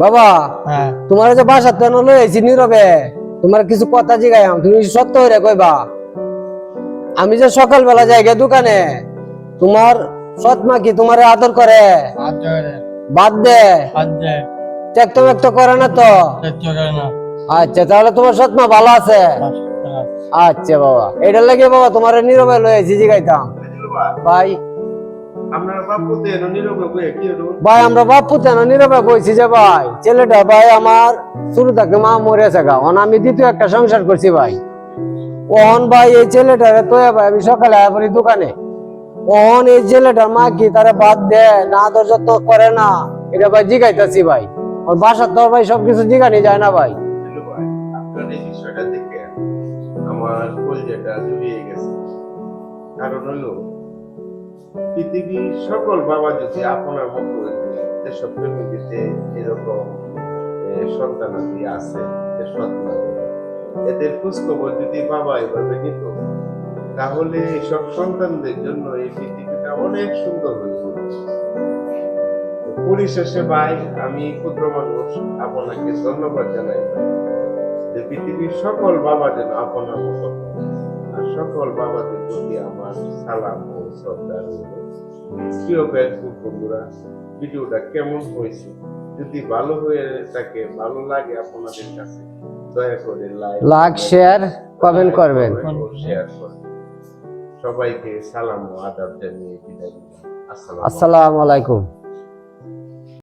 বাবা হ্যাঁ তোমার যে বাসা তেন লইছি নীরবে তোমার কিছু কথা জিগাইম তুমি সত্য হইরে কইবা আমি যে সকালবেলা যাই গে দোকানে তোমার সৎ মা কি তোমার আদর করে বাদ দে ত্যাক্ত ব্যক্ত করে না তো আচ্ছা তাহলে তোমার সৎ মা ভালো আছে আচ্ছা বাবা এটার লাগে বাবা তোমার নীরবে লইছি জিগাইতাম ভাই ভাই আমরা বাপু তেন নীরবে বইছি যে ভাই ছেলেটা ভাই আমার শুরু থেকে মা মরেছে গা আমি দ্বিতীয় একটা সংসার করছি ভাই ওহন ভাই এই ছেলেটারে তো ভাই আমি সকালে আয়া দোকানে ওহন এই ছেলেটার মা কি তারা বাদ দে না আদর যত্ন করে না এটা ভাই জিগাইতেছি ভাই ওর বাসার তো ভাই সবকিছু জিগানি যায় না ভাই আপনার এই বিষয়টা দেখে আমার কলজেটা জড়িয়ে গেছে কারণ হলো পৃথিবীর সকল বাবা যদি আপনার মতো যেসব ফ্যামিলিতে এরকম সন্তানাদি আছে এদের খোঁজখবর যদি বাবা এভাবে নিত তাহলে সব সন্তানদের জন্য এই পৃথিবীটা অনেক সুন্দর হয়ে পড়বে। পরিশেষে ভাই আমি ক্ষুদ্র মানুষ আপনাকে ধন্যবাদ জানাই যে পৃথিবীর সকল বাবা যেন আপনার মতো আর সকল বাবাদের প্রতি আমার সালাম ও শ্রদ্ধা রইল। প্রিয় ফেসবুক বন্ধুরা ভিডিওটা কেমন হয়েছে যদি ভালো হয়ে থাকে ভালো লাগে আপনাদের কাছে দয়া করে লাইক শেয়ার কমেন্ট করবেন শেয়ার করবেন সবাইকে সালাম ও আদাব জানিয়ে বিদায় নিলাম। আসসালামু আলাইকুম।